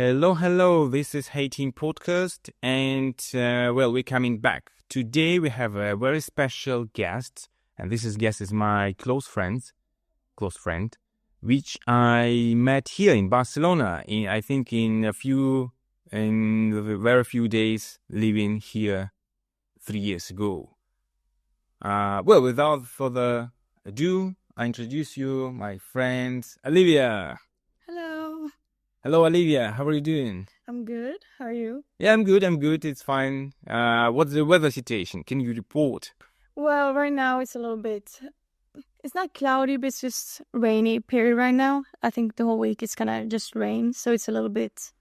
Hello, hello. This is HeyTim podcast, and we're coming back. Today we have a very special guest, and this guest is my close friend, which I met here in Barcelona. I think in very few days living here 3 years ago. Without further ado, I introduce you my friend Olivia. Hello. Hello, Olivia. How are you doing? I'm good. How are you? Yeah, I'm good. It's fine. What's the weather situation? Can you report? Well, right now it's a little bit... It's not cloudy, but it's just rainy period right now. I think the whole week it's gonna just rain, so it's a little bit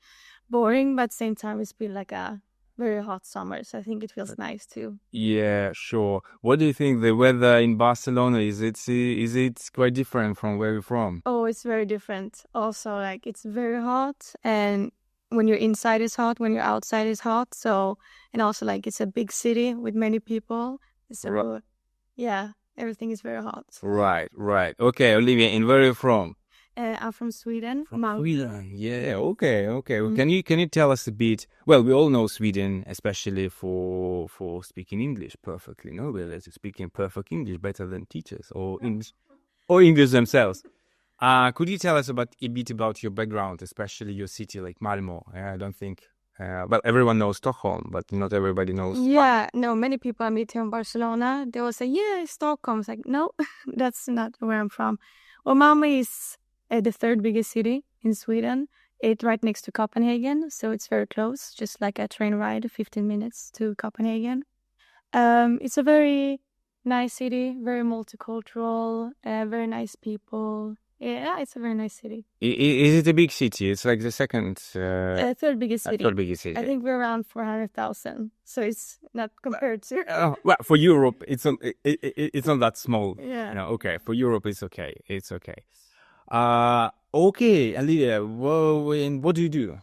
boring, but at the same time it's been like a very hot summer, so I think it feels nice too. Yeah, sure. What do you think the weather in Barcelona is? It quite different from where you're from? Oh, it's very different. Also, like it's very hot, and when you're inside it's hot, when you're outside it's hot. So, and also like it's a big city with many people. So, yeah, everything is very hot. Right. Okay, Olivia, and where are you from? I'm from Sweden. Sweden. Yeah. Okay. Mm-hmm. Can you tell us a bit? Well, we all know Sweden, especially for speaking English perfectly. No, we're speaking perfect English better than teachers or English themselves. Could you tell us a bit about your background, especially your city, like Malmö? I don't think. Everyone knows Stockholm, but not everybody knows. Yeah, no, many people I meet here in Barcelona, they will say, yeah, it's Stockholm. It's like, no, that's not where I'm from. Well, Malmö is the third biggest city in Sweden. It's right next to Copenhagen, so it's very close, just like a train ride, 15 minutes to Copenhagen. It's a very nice city, very multicultural, very nice people. Yeah, it's a very nice city. Is it a big city? It's like the second... third biggest city. Third biggest city. I think we're around 400,000, so it's not compared to... for Europe, it's not that small. Yeah. No, okay, for Europe, it's okay. Okay, Olivia, what do you do?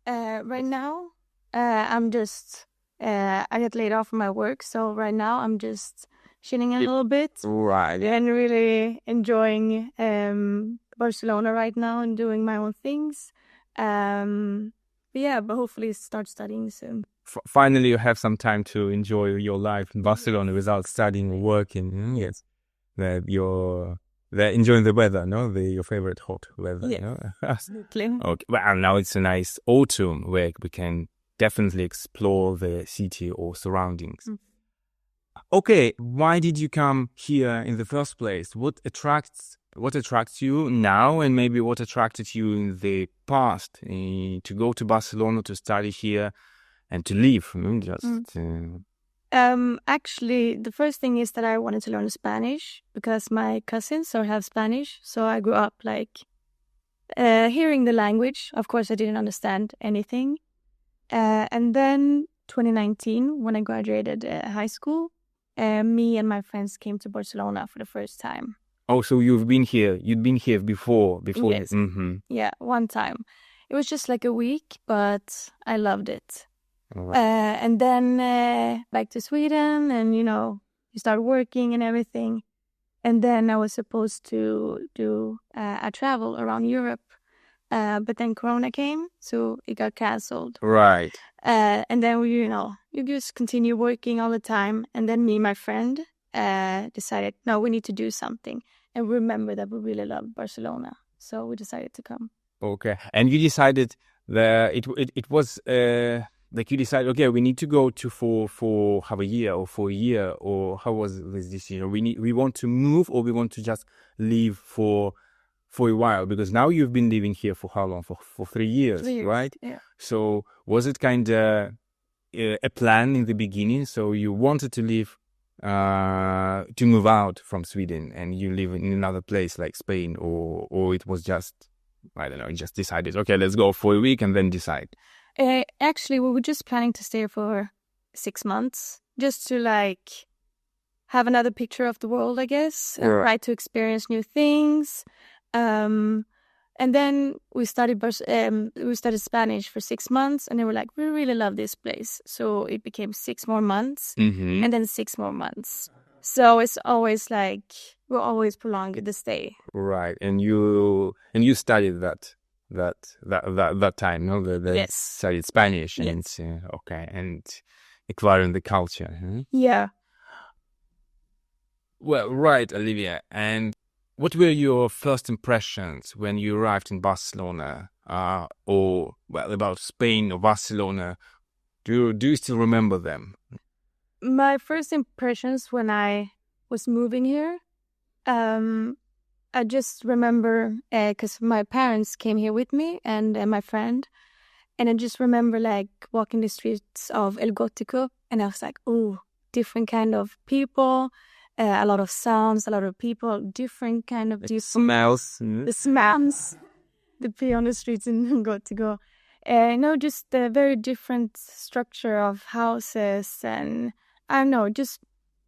Right now, I'm just... I got laid off from my work, so right now I'm just... chilling a little bit, right, and really enjoying Barcelona right now and doing my own things. But hopefully start studying soon. Finally, you have some time to enjoy your life in Barcelona without studying or working. Yes, that you're enjoying the weather, no? Your favorite hot weather. Yes, no? absolutely. Okay. Well, now it's a nice autumn where we can definitely explore the city or surroundings. Mm. Okay, why did you come here in the first place? What attracts you now, and maybe what attracted you in the past to go to Barcelona to study here and to live? Actually, the first thing is that I wanted to learn Spanish because my cousins have Spanish. So I grew up like hearing the language. Of course, I didn't understand anything. And then 2019, when I graduated high school, me and my friends came to Barcelona for the first time. Oh, so you'd been here before? Yes. Mm-hmm. Yeah, one time. It was just like a week, but I loved it. Right. And then back to Sweden, and you start working and everything. And then I was supposed to do a travel around Europe. But then Corona came, so it got canceled. Right. And then you just continue working all the time. And then me and my friend decided, no, we need to do something. And remember that we really love Barcelona. So we decided to come. Okay. And you decided that it was like you decided, okay, we need to go to for half a year or for a year, or how was this decision? We want to move, or we want to just leave for a while, because now you've been living here for how long? For 3 years, 3 years, right? Yeah. So was it kind of a plan in the beginning? So you wanted to leave, to move out from Sweden, and you live in another place like Spain, or it was just, I don't know, you just decided, okay, let's go for a week and then decide? Actually, we were just planning to stay for 6 months, just to like have another picture of the world, I guess, and try to experience new things. And then we studied Spanish for 6 months, and they were like, we really love this place. So it became 6 more months, and then 6 more months. So it's always like, we're always prolonging the stay. Right. And you studied that that time, no? Yes. Studied Spanish Yes. and okay, and acquiring the culture. Huh? Yeah. Well, right, Olivia. And what were your first impressions when you arrived in Barcelona, or well, about Spain or Barcelona? Do you still remember them? My first impressions when I was moving here, I just remember because my parents came here with me and my friend, and I just remember like walking the streets of El Gótico, and I was like, oh, different kind of people, a lot of sounds, a lot of people, different kind of Smells. the smells, the pee on the streets in El Gótico. No, just a very different structure of houses, and I don't know, just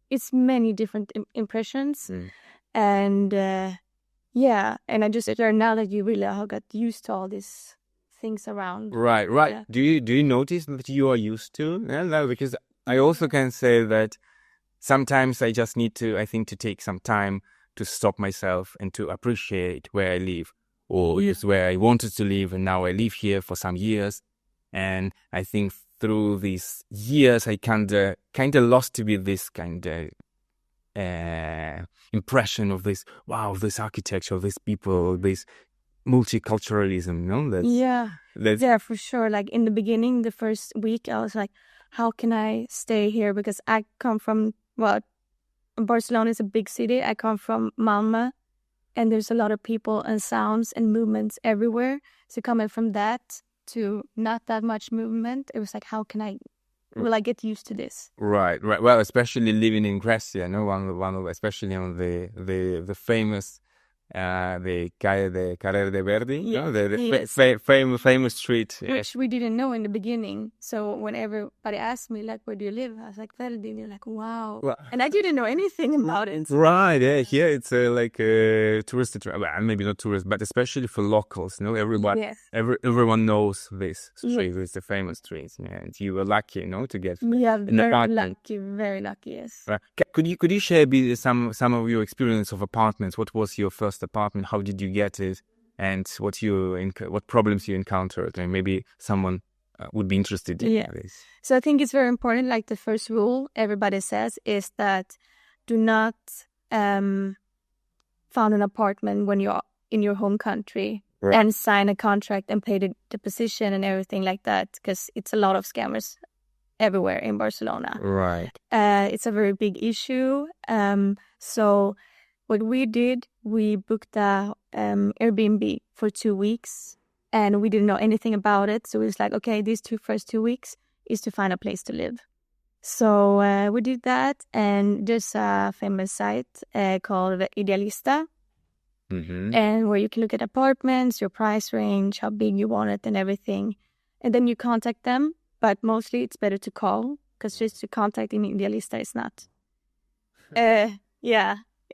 it's many different impressions, and yeah, and I just learned now that you really got used to all these things around. Right. Yeah. Do you notice that you are used to? Yeah, no, because I also can say that sometimes I just need to, I think, to take some time to stop myself and to appreciate where I live, or just where I wanted to live, and now I live here for some years. And I think through these years, I kind of lost to be this kind of impression of this, wow, this architecture, these people, this multiculturalism, no? Yeah, for sure. Like in the beginning, the first week, I was like, how can I stay here? Because I come from, well, Barcelona is a big city. I come from Malmö, and there's a lot of people and sounds and movements everywhere. So coming from that to not that much movement, it was like, will I get used to this? Right. Well, especially living in Grecia, no, one of especially on the famous the Carrer de Verdi, no, the famous street, which we didn't know in the beginning. So when everybody asked me like, where do you live? I was like, Verdi. And they're like, wow. Well, and I didn't know anything about it. Right. Yeah. Here it's like a tourist, well, maybe not tourist, but especially for locals. No, everyone knows this street. It's the famous street. Yeah, and you were lucky, to get. Yeah, very lucky. Yes. Right. Could you share some of your experience of apartments? What was your first apartment? How did you get it? And what problems you encountered? And maybe someone would be interested in this. So I think it's very important. Like the first rule everybody says is that do not found an apartment when you're in your home country and sign a contract and pay the deposition and everything like that, because it's a lot of scammers everywhere in Barcelona. Right. It's a very big issue. So what we did, we booked a Airbnb for 2 weeks, and we didn't know anything about it. So it was like, okay, these first 2 weeks is to find a place to live. So we did that, and there's a famous site called Idealista, and where you can look at apartments, your price range, how big you want it, and everything. And then you contact them, but mostly it's better to call, because just to contact in Idealista is not.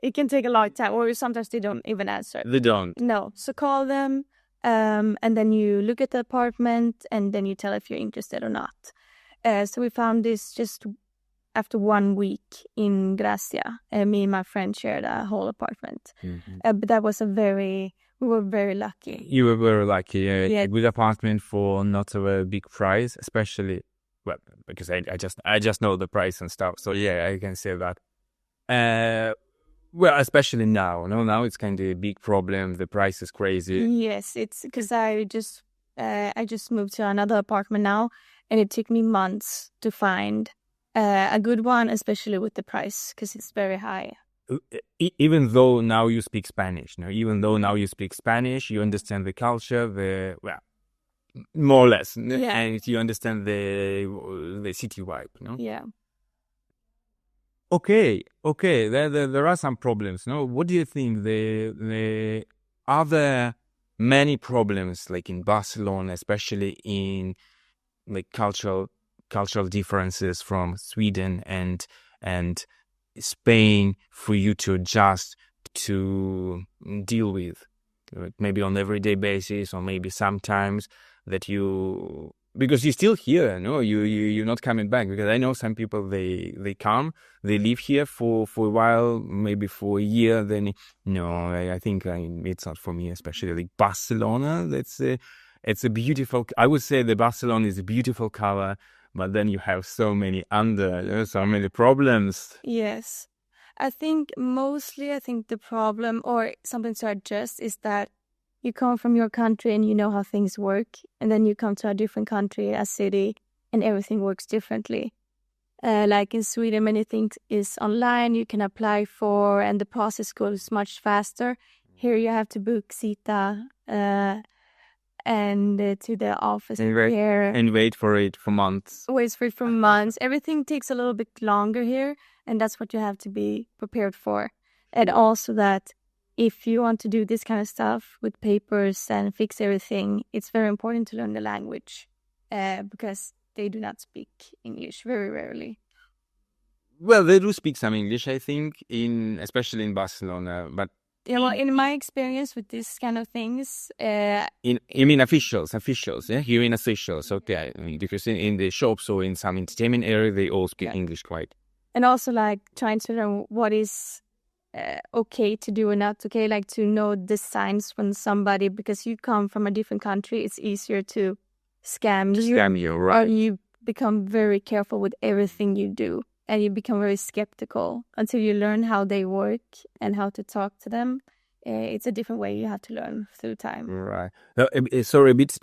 It can take a long time, or sometimes they don't even answer. They don't? No. So call them, and then you look at the apartment, and then you tell if you're interested or not. So we found this just after 1 week in Gracia. Me and my friend shared a whole apartment. But that was we were very lucky. You were very lucky, yeah. A good apartment for not a very big price, especially, well, because I just know the price and stuff. So yeah, I can say that. Well, especially now. No, now it's kind of a big problem. The price is crazy. Yes, it's because I just moved to another apartment now, and it took me months to find a good one, especially with the price, because it's very high. Even though now you speak Spanish, you understand the culture, more or less, and you understand the city vibe, no? Yeah. Okay. There are some problems. No, what do you think? Are there many problems like in Barcelona, especially in like cultural differences from Sweden and Spain, for you to adjust, to deal with, maybe on everyday basis, or maybe sometimes that you because you're still here, no? You're not coming back, because I know some people, they come, they live here for a while, maybe for a year, then no, I think it's not for me, especially like Barcelona. It's a beautiful, I would say the Barcelona is a beautiful color, but then you have so many problems. Yes. I think the problem or something to adjust is that you come from your country and you know how things work, and then you come to a different country, a city, and everything works differently. Like in Sweden, many things is online, you can apply for, and the process goes much faster. Here you have to book cita and to the office here. And wait for it for months. Everything takes a little bit longer here, and that's what you have to be prepared for. And also that if you want to do this kind of stuff with papers and fix everything, it's very important to learn the language because they do not speak English very rarely. Well, they do speak some English, I think, especially in Barcelona, but yeah, well, in my experience with this kind of things, you mean officials, yeah? Here in officials, okay. I mean, because in the shops or in some entertainment area, they all speak English quite. And also, like, trying to learn what is okay to do and not okay, like to know the signs from somebody, because you come from a different country, it's easier to scam you, right? Or you become very careful with everything you do, and you become very skeptical until you learn how they work and how to talk to them. It's a different way you have to learn through time. Right. Now, sorry, a bit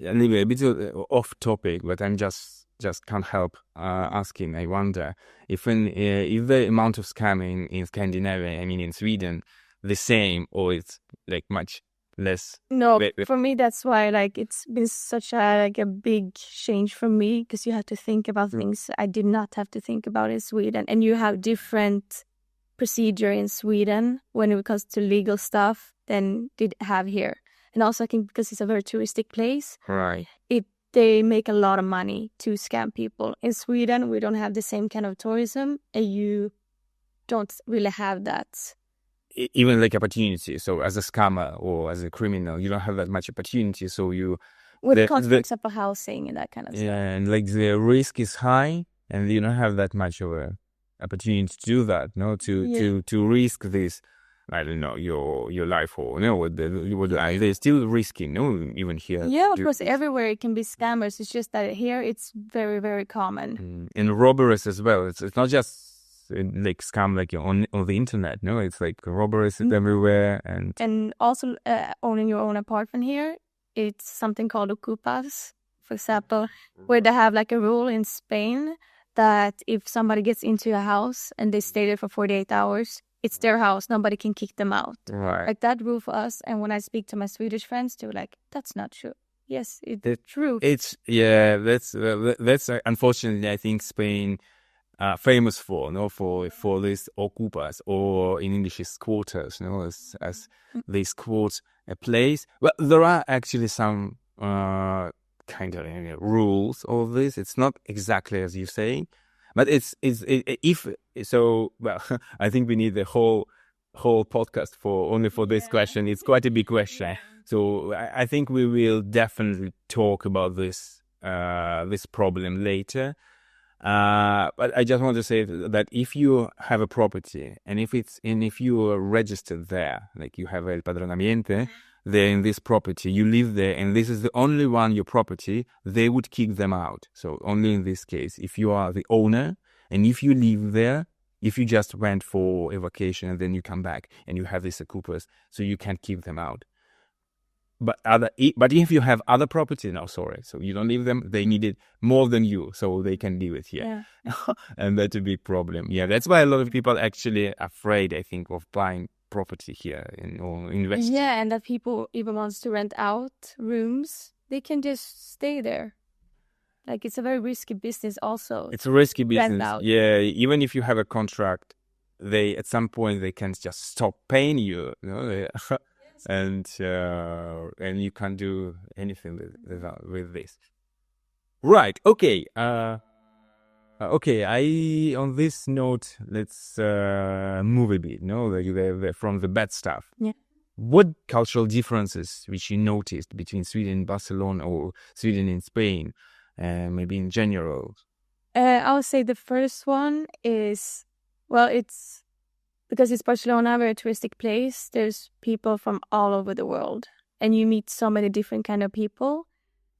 off topic, but I'm just can't help asking. I wonder if the amount of scamming in Scandinavia, I mean in Sweden, the same, or it's like much less. No, for me that's why like it's been such a big change for me, because you have to think about things I did not have to think about in Sweden, and you have different procedure in Sweden when it comes to legal stuff than did have here. And also I think because it's a very touristic place, right? They make a lot of money to scam people. In Sweden, we don't have the same kind of tourism, and you don't really have that. Even like opportunity. So as a scammer or as a criminal, you don't have that much opportunity. So you... When it comes, for example, housing and that kind of stuff. Yeah, and like the risk is high, and you don't have that much of a opportunity to do that, no? To risk this, I don't know, your life, or they're still risking, no, even here. Yeah, of course, everywhere it can be scammers. It's just that here it's very, very common. And robberies as well. It's not just like scam like on the internet, no? It's like robberies everywhere, and also owning your own apartment here. It's something called ocupas, for example, where they have like a rule in Spain that if somebody gets into a house and they stay there for 48 hours, it's their house. Nobody can kick them out. Right. Like that rule for us. And when I speak to my Swedish friends, they're like, "That's not true." Yes, it's true. That's unfortunately, I think Spain famous for this ocupas, or in English is squatters, as they squat a place. Well, there are actually some kind of rules of this. It's not exactly as you say. But well, I think we need the whole podcast only for this question. It's quite a big question. Yeah. So I think we will definitely talk about this problem later. But I just want to say that if you have a property, and if you are registered there, like you have el padronamiento there in this property, you live there, and this is the only your property, they would kick them out. So only in this case, if you are the owner, and if you live there, if you just went for a vacation and then you come back and you have these ocupas, so you can't keep them out. But if you have other property, so you don't leave them, they need it more than you, so they can leave it here. Yeah. And that's a big problem. Yeah, that's why a lot of people actually afraid, I think, of buying property here or invest. Yeah, and that people even wants to rent out rooms, they can just stay there. Like, it's a very risky business also. It's a risky business. Yeah, even if you have a contract, at some point they can just stop paying you, and you can't do anything with this. Right. Okay. Okay. On this note, let's move a bit. From the bad stuff. Yeah. What cultural differences which you noticed between Sweden and Barcelona, or Sweden and Spain? maybe in general? I would say the first one is, well, it's because it's Barcelona, a very touristic place. There's people from all over the world, and you meet so many different kind of people,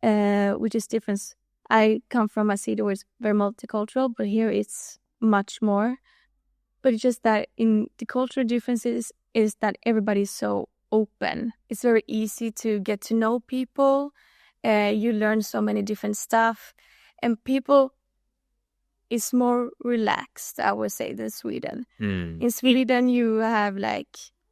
which is different. I come from a city where it's very multicultural, but here it's much more. But it's just that in the cultural differences is that everybody's so open. It's very easy to get to know people. You learn so many different stuff, and people is more relaxed, I would say, than Sweden. In Sweden, you have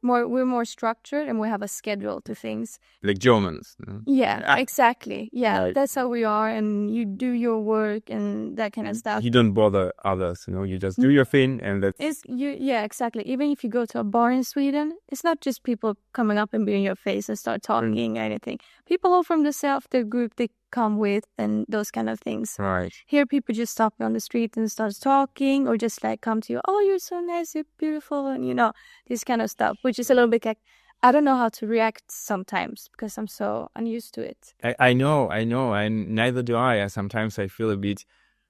we're more structured and we have a schedule to things. Like Germans. No? Yeah, exactly. Yeah, that's how we are, and you do your work and that kind of stuff. You don't bother others, you just do your thing, and that's... Yeah, exactly. Even if you go to a bar in Sweden, it's not just people coming up and being in your face and start talking or anything. People all from the group they come with and those kind of things. Right. Here, people just stop you on the street and start talking, or just come to you. Oh, you're so nice, you're beautiful, and this kind of stuff, which is a little bit I don't know how to react sometimes because I'm so unused to it. I know, and neither do I. Sometimes I feel a bit.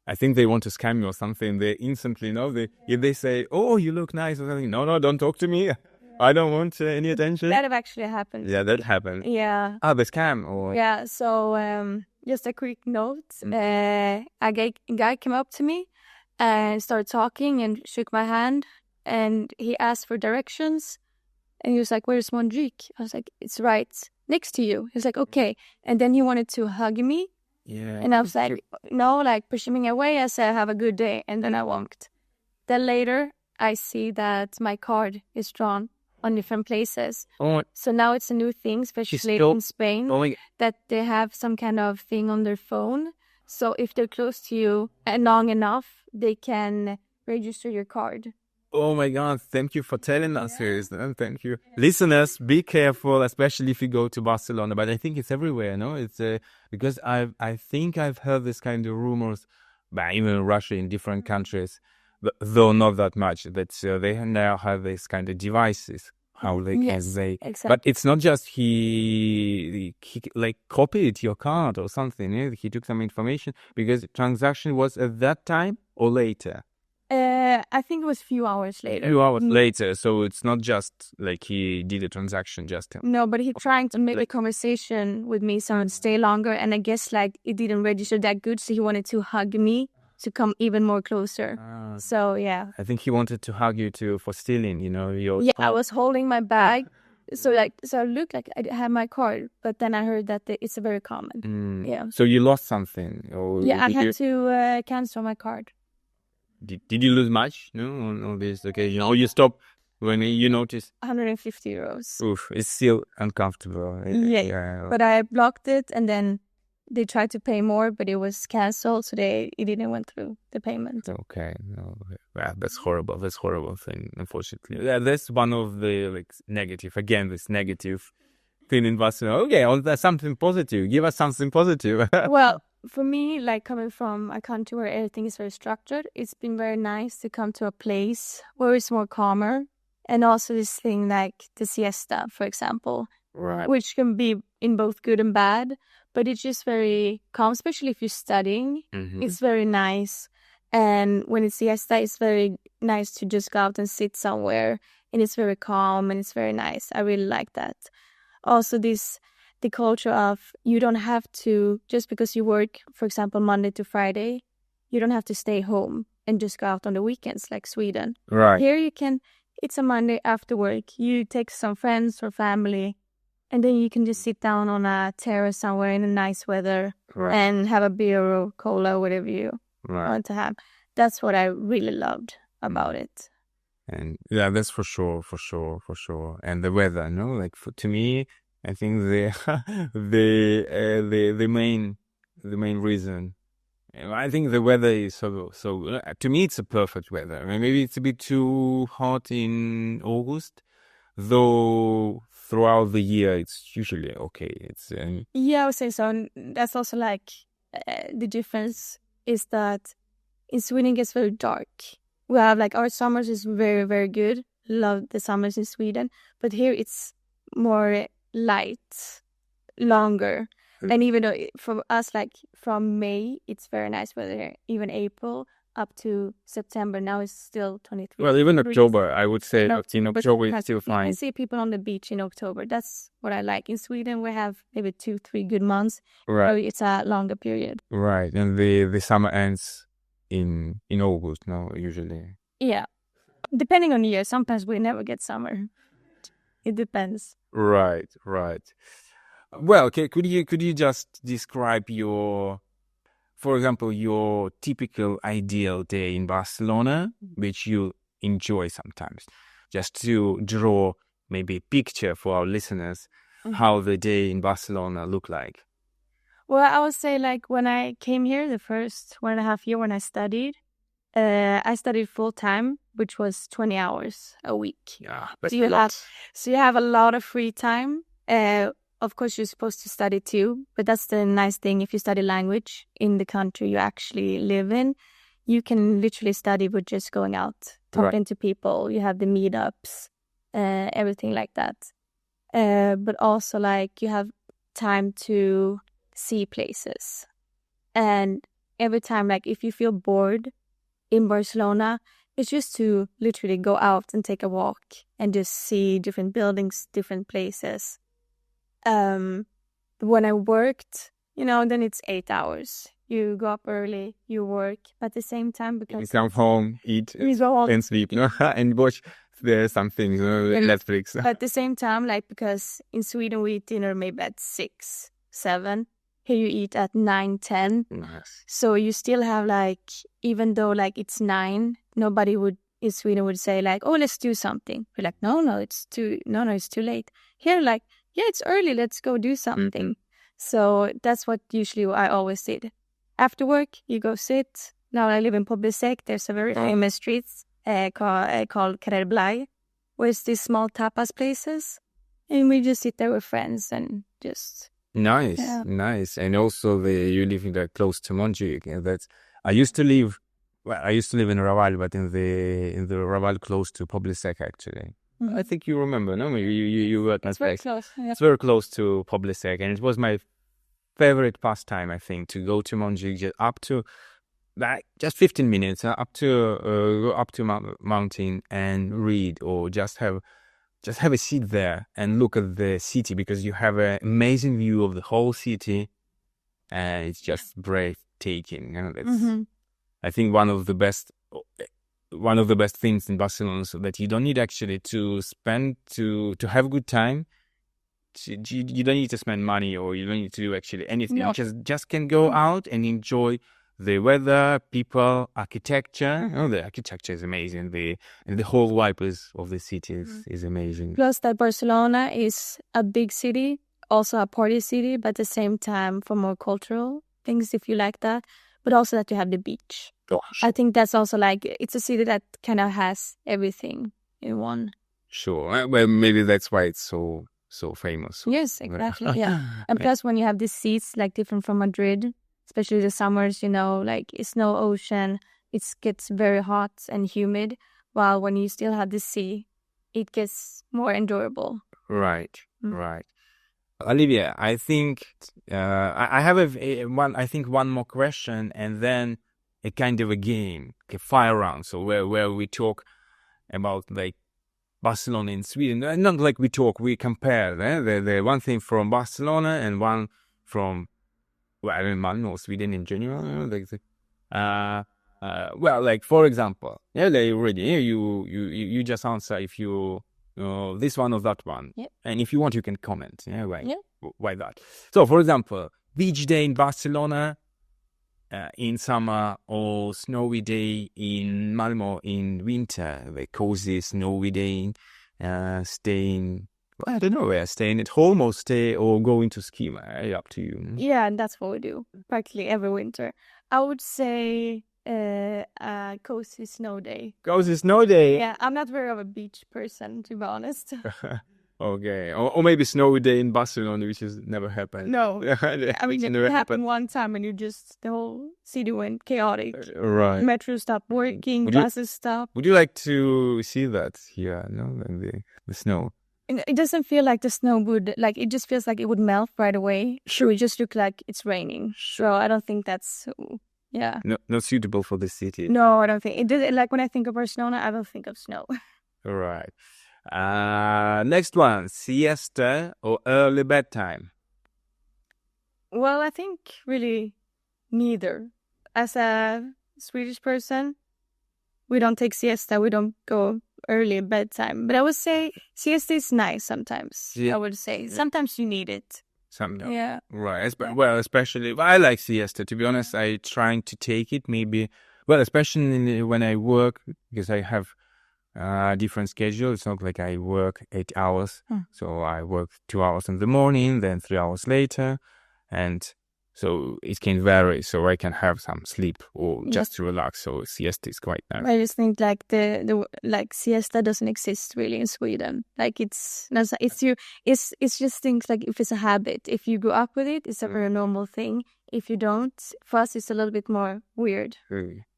I think they want to scam me or something. They instantly know. If they say, "Oh, you look nice," or something. No, don't talk to me. I don't want any attention. That have actually happened. Yeah, that happened. Yeah. The scam or... Yeah. So just a quick note. A guy came up to me and started talking and shook my hand, and he asked for directions, and he was like, "Where's Mondrique?" I was like, "It's right next to you." He was like, "Okay," and then he wanted to hug me. Yeah. And I was like, no, pushing me away. I said, "Have a good day," and then I walked. Then later, I see that my card is drawn on different places. Oh. So now it's a new thing, especially in Spain, that they have some kind of thing on their phone. So if they're close to you and long enough, they can register your card. Oh my God, thank you for telling us this. Thank you. Listeners, be careful, especially if you go to Barcelona. But I think it's everywhere, no? It's because I think I've heard this kind of rumors, but even in Russia, in different countries, though not that much, that they now have this kind of devices, how they can say. Exactly. But it's not just he copied your card or something. Yeah? He took some information because the transaction was at that time or later. I think it was a few hours later. A few hours later, so it's not just he did a transaction just him. No, but he trying to make a conversation with me so I'd stay longer, and I guess it didn't register that good, so he wanted to hug me to come even more closer. So yeah. I think he wanted to hug you for stealing, your... Yeah, I was holding my bag, so I looked like I had my card, but then I heard that it's very common. Yeah. So you lost something? Or yeah, I had to cancel my card. Did you lose much? No, on this occasion? Or you stop when you notice? 150 euros. Oof, it's still uncomfortable. Yeah. But I blocked it, and then they tried to pay more, but it was cancelled, so it didn't went through the payment. Okay. No, that's horrible. That's a horrible thing, unfortunately. Yeah, that's one of the negative. Again, this negative thing in Barcelona. Okay, there's something positive. Give us something positive. Well, for me, coming from a country where everything is very structured, it's been very nice to come to a place where it's more calmer. And also this thing like the siesta, for example, right, which can be in both good and bad, but it's just very calm, especially if you're studying. Mm-hmm. It's very nice. And when it's siesta, it's very nice to just go out and sit somewhere, and it's very calm and it's very nice. I really like that. Also, the culture of you don't have to, just because you work, for example, Monday to Friday, you don't have to stay home and just go out on the weekends like Sweden. Right. Here you can, it's a Monday after work, you take some friends or family, and then you can just sit down on a terrace somewhere in a nice weather, right, and have a beer or cola, whatever you want to have. That's what I really loved about it. And yeah, that's for sure. And the weather, to me, I think the main reason. I think the weather is so. To me, it's a perfect weather. I mean, maybe it's a bit too hot in August, though. Throughout the year, it's usually okay. It's yeah, I would say so. And that's also the difference is that in Sweden it gets very dark. We have our summers is very, very good. Love the summers in Sweden, but here it's more light, longer. And even though for us, like from May, it's very nice weather. Even April up to September, now it's still 23. Well, even degrees. October, I would say No, in but October it's sometimes still you fine. can see people on the beach in October. That's what I like. In Sweden, we have maybe 2-3 good months. Right. So it's a longer period. Right. And the summer ends in August, no, usually. Yeah. Depending on the year. Sometimes we never get summer. It depends. Right. Well, okay, could you just describe for example, your typical ideal day in Barcelona, which you enjoy sometimes, just to draw maybe a picture for our listeners, how the day in Barcelona look like? Well, I would say like when I came here, the first 1.5 year when I studied full time, which was 20 hours a week. Yeah, So you have a lot of free time. Of course, you're supposed to study too, but that's the nice thing. If you study language in the country you actually live in, you can literally study with just going out, talking to people. You have the meetups, everything like that. But also like you have time to see places. And every time, like if you feel bored in Barcelona, it's just to literally go out and take a walk and just see different buildings, different places. When I worked, then it's 8 hours. You go up early, you work, but at the same time, because you come home, eat, you go home, and sleep, and watch something, Netflix. But at the same time, like because in Sweden we eat dinner maybe at 6, 7. Here you eat at 9, 10. Nice. So you still have like, even though like it's 9, nobody in Sweden would say like, oh, let's do something. We're like, no, it's too late. Here, like, yeah, it's early, let's go do something. So that's what usually I always did. After work, you go sit. Now I live in Poblisek. There's a very famous street called Carrer Blai, where it's these small tapas places. And we just sit there with friends and just... Nice. And also you live close to Montjuic. I used to live in Raval, but in the Raval close to Poblisek actually. I think you remember, no? You were at my place. Very close. Yeah. It's very close to Poblisek, and it was my favorite pastime, I think, to go to Montjuic up to just 15 minutes up to mountain and read, or just have a seat there and look at the city, because you have an amazing view of the whole city, and it's just breathtaking. That's I think one of the best things in Barcelona, so that you don't need actually to spend to have a good time. You don't need to spend money, or you don't need to do actually anything. No. You just can go out and enjoy the weather, people, architecture. The architecture is amazing. And the whole vibe of the city is amazing. Plus that Barcelona is a big city, also a party city, but at the same time for more cultural things, if you like that. But also that you have the beach. Gosh. I think that's also like, it's a city that kind of has everything in one. Sure. Well, maybe that's why it's so famous. Yes, exactly. Yeah. And plus when you have these seats like different from Madrid, especially the summers, like it's no ocean, it gets very hot and humid, while when you still have the sea, it gets more enjoyable. Right. Olivia, I think I have one more question, and then a kind of a game, a fire round. So where we talk about like Barcelona in Sweden, not like we compare the one thing from Barcelona and one from Malmö or Sweden in general. Like for example, you just answer if you. This one or that one. Yep. And if you want, you can comment. Why that? So, for example, beach day in Barcelona in summer, or snowy day in Malmö in winter, the cozy snowy day, staying at home or going to ski. Up to you. Yeah, and that's what we do practically every winter. I would say a cozy snow day. Cozy snow day? Yeah, I'm not very of a beach person, to be honest. Okay. Or maybe snowy day in Barcelona, which has never happened. No. I mean, it happened one time and the whole city went chaotic. Right. Metro stopped working, buses stopped. Would you like to see that here, no? The snow? it doesn't feel like the snow would, like, it just feels like it would melt right away. Sure. It just looks like it's raining. So I don't think that's, not suitable for the city. No, I don't think. It did, like, when I think of Barcelona, I don't think of snow. All right. Next one, siesta or early bedtime? Well, I think really neither. As a Swedish person, we don't take siesta. We don't go early bedtime. But I would say siesta is nice sometimes. I would say sometimes you need it. Yeah. Right. Well, especially I like siesta. To be honest, I trying to take it maybe. Well, especially when I work, because I have different schedule. It's not like I work 8 hours. So I work 2 hours in the morning, then 3 hours later, and so it can vary. So I can have some sleep or just to relax. So siesta is quite nice. I just think like the like siesta doesn't exist really in Sweden. Like it's just things like if it's a habit. If you go up with it, it's a very normal thing. If you don't, for us it's a little bit more weird.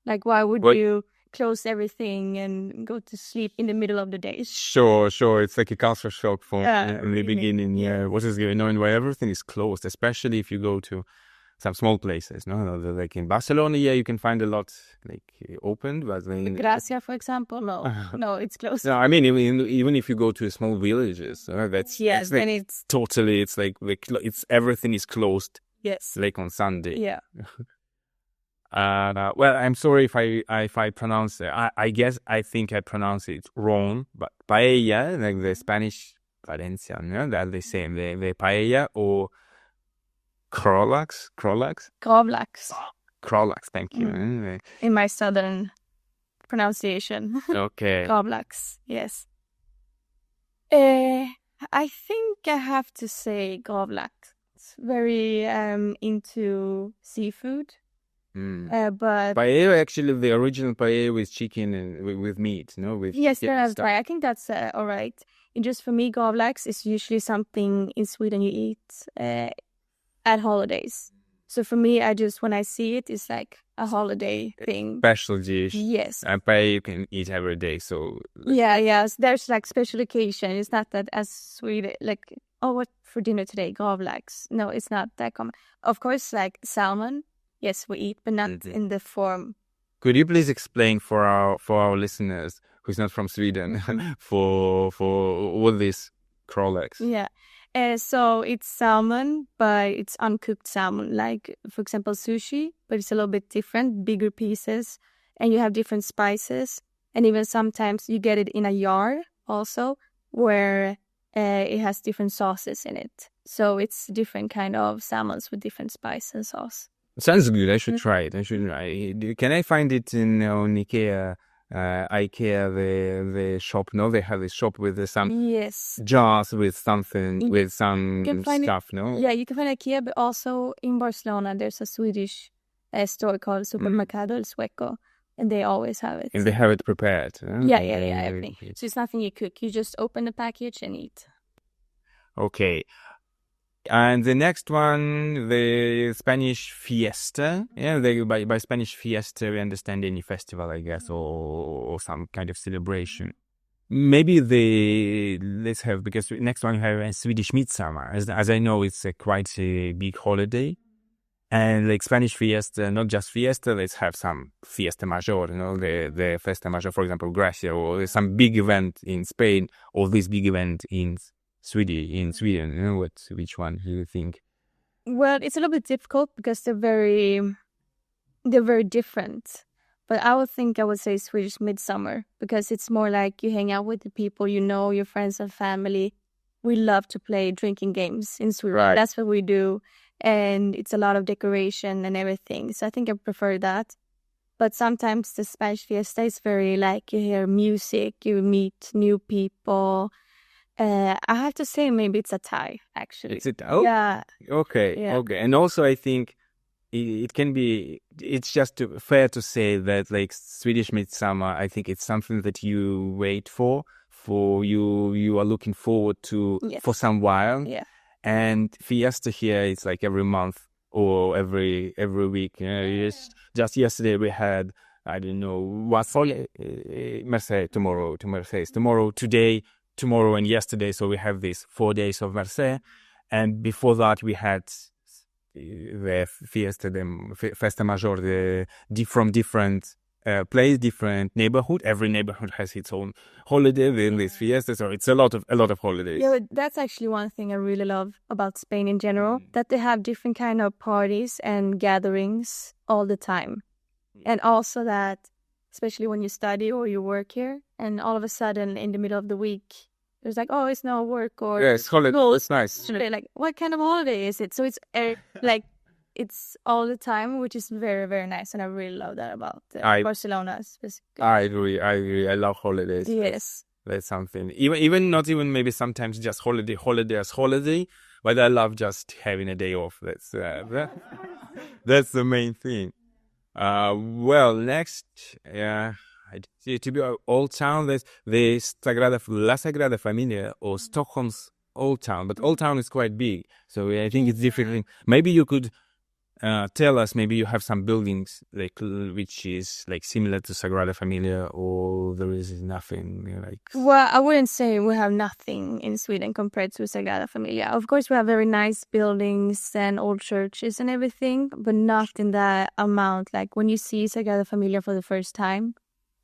Like why would you close everything and go to sleep in the middle of the day? Sure. It's like a culture shock for in the beginning. Yeah, what is going on where everything is closed, especially if you go to some small places. No, like in Barcelona, you can find a lot like open, but Gracia, for example, no, it's closed. No, I mean even if you go to small villages, that's then it's totally it's like it's everything is closed. Yes, like on Sunday. Yeah. Well, I'm sorry if I pronounce it. I think I pronounce it wrong, but paella, like the Spanish Valencia, they're the same. The paella or Krolax. Krolax, thank you. In my southern pronunciation. Okay. Krolax, yes. I think I have to say Krolax. It's very into seafood. But paella, actually, the original paella with chicken and with meat, no? That's right. I think that's all right. And just for me, gravlax is usually something in Sweden you eat at holidays. So for me, when I see it, it's like a holiday thing. Special dish. Yes. And paella you can eat every day, so... Yeah. There's like special occasion. It's not that as Sweden, like, what for dinner today? Gravlax. No, it's not that common. Of course, like salmon. Yes, we eat, but not in the form. Could you please explain for our listeners who's not from Sweden for what this Krolax? Yeah, so it's salmon, but it's uncooked salmon. Like for example, sushi, but it's a little bit different, bigger pieces, and you have different spices, and even sometimes you get it in a jar also, where it has different sauces in it. So it's different kind of salmons with different spice and sauce. Sounds good. I should try it. Can I find it in on IKEA? The shop. No, they have a shop with some jars with something with some stuff. No. Yeah, you can find IKEA, but also in Barcelona there's a Swedish store called Supermercado El Sueco, and they always have it. And they have it prepared. Yeah. Everything. So it's nothing you cook. You just open the package and eat. Okay. And the next one, the Spanish fiesta. Yeah, by Spanish fiesta, we understand any festival, I guess, or some kind of celebration. Maybe let's have, because next one we have a Swedish midsummer. As I know, it's quite a big holiday. And like Spanish fiesta, not just fiesta, let's have some fiesta major, the fiesta major, for example, Gracia, or some big event in Spain, or this big event in Sweden, which one do you think? Well, it's a little bit difficult because they're very different. But I would say Swedish midsummer, because it's more like you hang out with the people, your friends and family. We love to play drinking games in Sweden. Right. That's what we do. And it's a lot of decoration and everything. So I think I prefer that. But sometimes the Spanish fiesta is very like you hear music, you meet new people. I have to say maybe it's a tie, actually. Is it? Oh, yeah. Okay. Yeah. Okay. And also I think it can be, it's just fair to say that like Swedish midsummer, I think it's something that you wait for you are looking forward to for some while. Yeah. And fiesta here, it's like every month or every week. Just yesterday we had, I don't know, tomorrow, today, tomorrow and yesterday. So we have these 4 days of Marseille. And before that, we had the Festa Major, from different place, different neighborhood. Every neighborhood has its own holiday in this fiesta, so it's a lot of holidays. Yeah, but that's actually one thing I really love about Spain in general, that they have different kind of parties and gatherings all the time. And also that, especially when you study or you work here, and all of a sudden in the middle of the week, there's like, oh, it's no work or it's holiday. school. It's nice. Like, what kind of holiday is it? So it's like, it's all the time, which is very, very nice. And I really love that about Barcelona specifically. I agree. I love holidays. Yes. That's something. Even not even maybe sometimes just holiday as holiday, but I love just having a day off. That's the main thing. Well, next, to be our old town, there's the La Sagrada Familia, or Stockholm's old town. But old town is quite big, so I think it's different. Maybe you could tell us, maybe you have some buildings like which is like similar to Sagrada Familia, or there is nothing like. Well, I wouldn't say we have nothing in Sweden compared to Sagrada Familia. Of course, we have very nice buildings and old churches and everything, but not in that amount. Like when you see Sagrada Familia for the first time,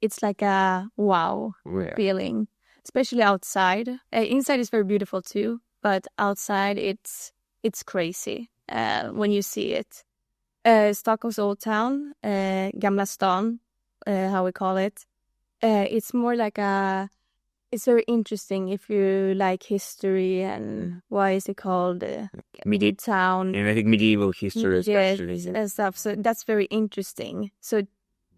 it's like a wow feeling, especially outside. Inside is very beautiful too, but outside it's crazy when you see it. Stockholm's old town, Gamla stan, how we call it. It's more like it's very interesting if you like history and why is it called medieval town. And I think medieval history especially. And stuff. So that's very interesting. So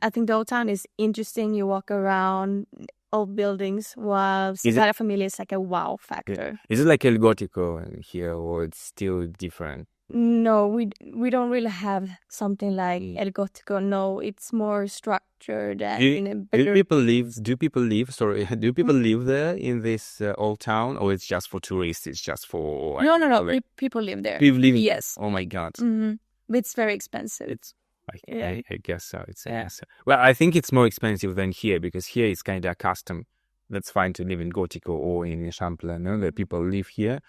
I think the old town is interesting. You walk around old buildings, while Sagrada Familia is like a wow factor. Is it like El Gótico here, or it's still different? No, we don't really have something like El Gótico. No, it's more structured. And do people live there in this old town, or it's just for tourists? It's just for no. People live there. People live. Yes. Oh my God. Mm-hmm. But it's very expensive. I guess so. Well, I think it's more expensive than here, because here it's kind of custom. That's fine to live in Gótico or in Champlain. No, that people live here.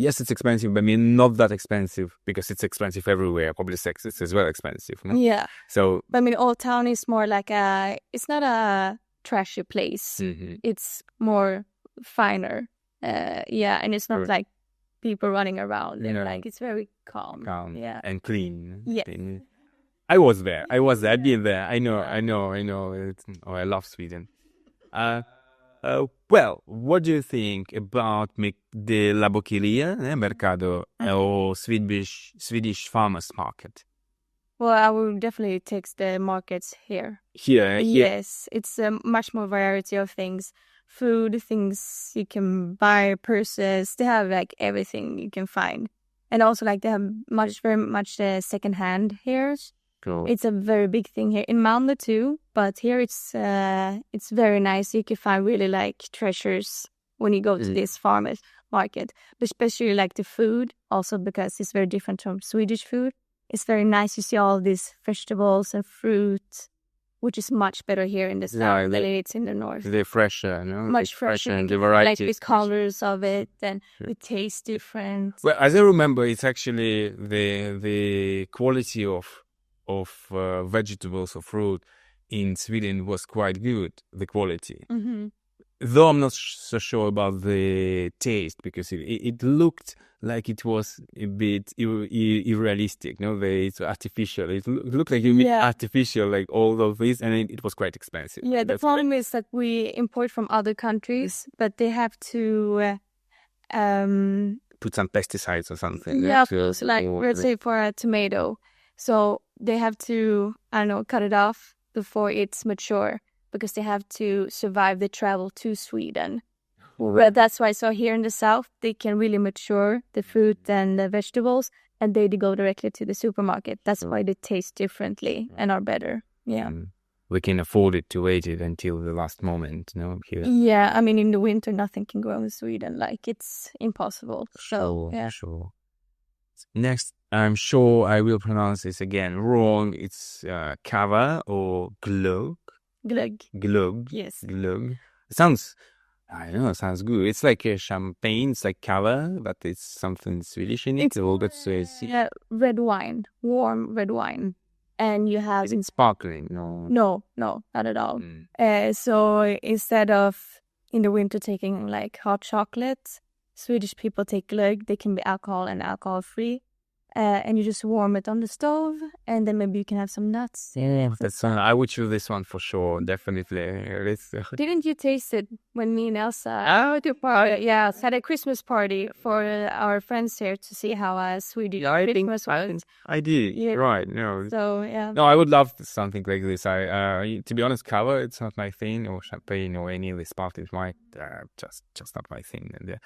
Yes, it's expensive, but I mean not that expensive, because it's expensive everywhere. Probably sex is as well expensive. No? Yeah. So, but I mean, Old Town is more like it's not a trashy place. Mm-hmm. It's more finer. And it's not like people running around. Like it's very calm. And clean. Yes. I was there. I've been there. I know. I love Sweden. Well, what do you think about the La Boccheria, Mercado, or Swedish farmers market? Well, I will definitely take the markets here. Here? Yes, it's a much more variety of things. Food, things you can buy, purses. They have like everything you can find. And also like they have very much secondhand here. Cool. It's a very big thing here in Malmö too, but here it's very nice. You can find really like treasures when you go to this farmers market, but especially like the food, also because it's very different from Swedish food. It's very nice. You see all these vegetables and fruit, which is much better here in the south than it's in the north. They're fresher, no? Much fresher, and the variety. Like with colors of it, and it tastes different. Well, as I remember, it's actually the quality of vegetables or fruit in Sweden was quite good, the quality. Mm-hmm. Though I'm not so sure about the taste, because it looked like it was a bit unrealistic. No, it's artificial. It looked like artificial, like all of this, and it was quite expensive. Yeah, the problem is that we import from other countries, but they have to put some pesticides or something. Yeah, like let's say for a tomato. So they have to, cut it off before it's mature, because they have to survive the travel to Sweden. But that's why, so here in the south, they can really mature the fruit and the vegetables, and they go directly to the supermarket. That's why they taste differently and are better. Yeah. We can afford it to wait it until the last moment, no? Here. Yeah, I mean, in the winter, nothing can grow in Sweden. Like, it's impossible. So, Sure. Next, I'm sure I will pronounce this again wrong. It's kava or glögg. Glögg. Glögg. Yes. Glögg. It sounds I know, sounds good. It's like a champagne, it's like cava, but it's something Swedish in it. It's All that's yeah, red wine, warm red wine, and you have is it sparkling? No. no, not at all. So instead of in the winter taking like hot chocolate, Swedish people take glögg. They can be alcohol and alcohol free. And you just warm it on the stove, and then maybe you can have some nuts. Yeah, that's I would choose this one for sure, definitely. Didn't you taste it when me and Elsa had a Christmas party for our friends here to see how a Swedish Christmas was? I did, Yeah. right? No, So yeah. no, I would love something like this. To be honest, cava, it's not my thing, or champagne, or any of the sparkling wine, just not my thing. And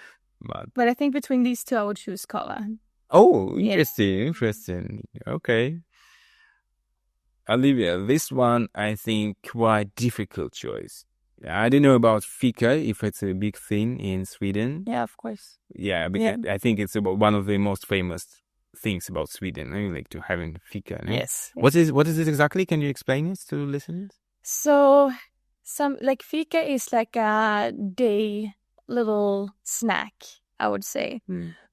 but I think between these two, I would choose cola. Oh, interesting. Okay. Olivia, this one, I think, quite difficult choice. I don't know about fika, if it's a big thing in Sweden. Yeah, of course. Yeah, because I think it's about one of the most famous things about Sweden, like to having fika. No? Yes. What is it exactly? Can you explain it to listeners? So, fika is like a day little snack, I would say.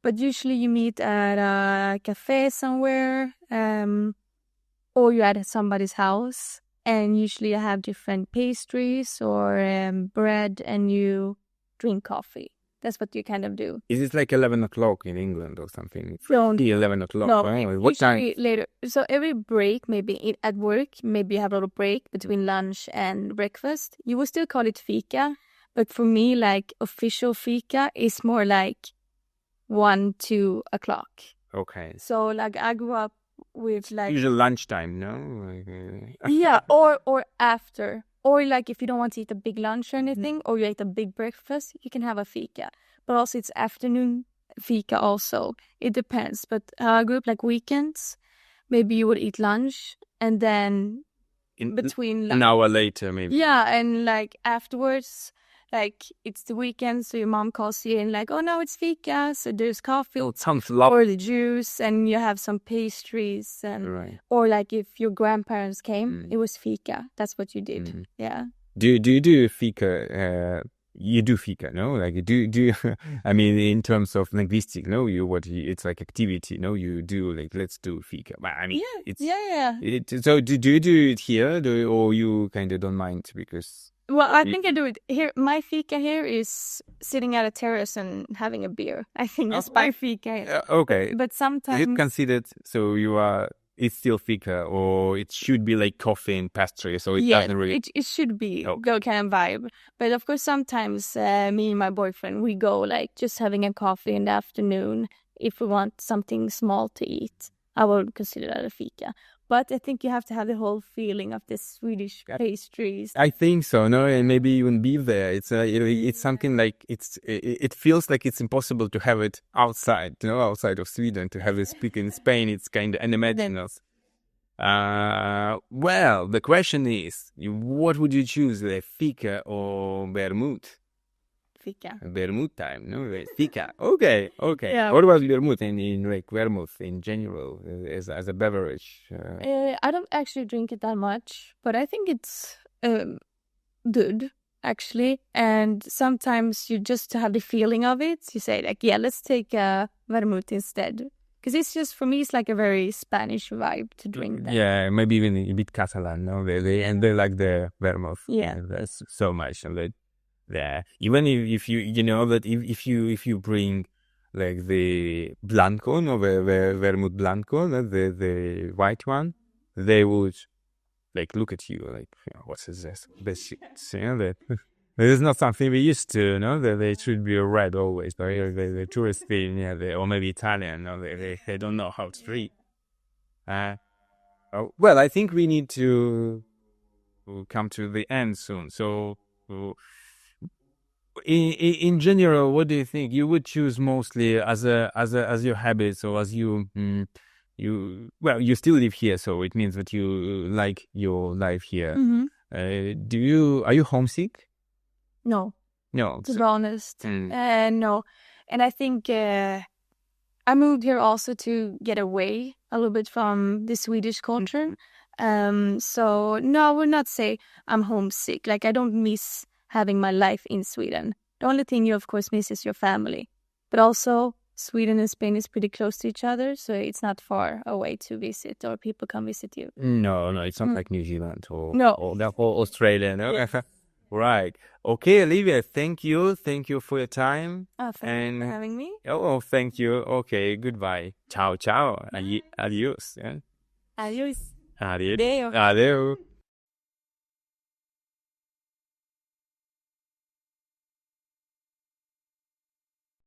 But usually you meet at a cafe somewhere, or you're at somebody's house, and usually you have different pastries or bread, and you drink coffee. That's what you kind of do. Is it like 11 o'clock in England or something? No, 11 o'clock. No, right? What time? Later. So every break, maybe at work, maybe you have a little break between lunch and breakfast. You will still call it fika, but for me, like official fika is more like 1-2 o'clock. Okay. So like I grew up with like usually lunchtime, no? Yeah, or after. Or like if you don't want to eat a big lunch or anything, or you eat a big breakfast, you can have a fika. But also it's afternoon fika also. It depends. But I grew up like weekends, maybe you would eat lunch and then between an hour later maybe. Yeah, and like afterwards, like it's the weekend, so your mom calls you and like, oh no, it's fika, so there's coffee or the juice, and you have some pastries, and or like if your grandparents came, it was fika. That's what you did. Yeah. Do you do fika? You do fika, no? Like do I mean, in terms of linguistic, no? It's like activity, no? You do like let's do fika. But I mean, it's so do you do it here, or you kind of don't mind because? Well, I think I do it here. My fika here is sitting at a terrace and having a beer. I think that's my fika. Okay. But sometimes... Is it considered, so it's still fika, or it should be like coffee and pastry, so it doesn't really... it should be go kind of vibe. But of course, sometimes me and my boyfriend, we go like just having a coffee in the afternoon. If we want something small to eat, I would consider that a fika. But I think you have to have the whole feeling of the Swedish pastries. I think so, no, and maybe even be there. It's something like it feels like it's impossible to have it outside, outside of Sweden. To have it speak in Spain, it's kind of unimaginable. Well, the question is, what would you choose, the fika or vermouth? Fika. Vermouth time, no? Fika. Okay. Yeah. What about vermouth in like vermouth in general as a beverage? I don't actually drink it that much, but I think it's good actually. And sometimes you just have the feeling of it. You say like, yeah, let's take a vermouth instead. Because it's just, for me, it's like a very Spanish vibe to drink that. Yeah, maybe even a bit Catalan, no? They like the vermouth. Yeah. That's so much. And yeah, even if you know that if you bring like the blanco, no, the vermouth blanco, no, the white one, they would like look at you like, what is this? That it's not something we used to, no. They should be red always. The tourist thing, or maybe Italian, no, they don't know how to read. Well, I think we need to come to the end soon. So. In general, what do you think? You would choose mostly as your habits, or as you still live here, so it means that you like your life here. Mm-hmm. Are you homesick? No. To be honest, no. And I think I moved here also to get away a little bit from the Swedish culture. So no, I would not say I'm homesick. Like I don't miss having my life in Sweden. The only thing you, of course, miss is your family. But also, Sweden and Spain is pretty close to each other, so it's not far away to visit, or people come visit you. No, it's not like New Zealand or Australia. No, Yes. right. Okay, Olivia. Thank you for your time. Thank you for having me. Oh, thank you. Okay, goodbye. Ciao, ciao. Adios. Yeah. Adios. Adios. Adeo. Adeo.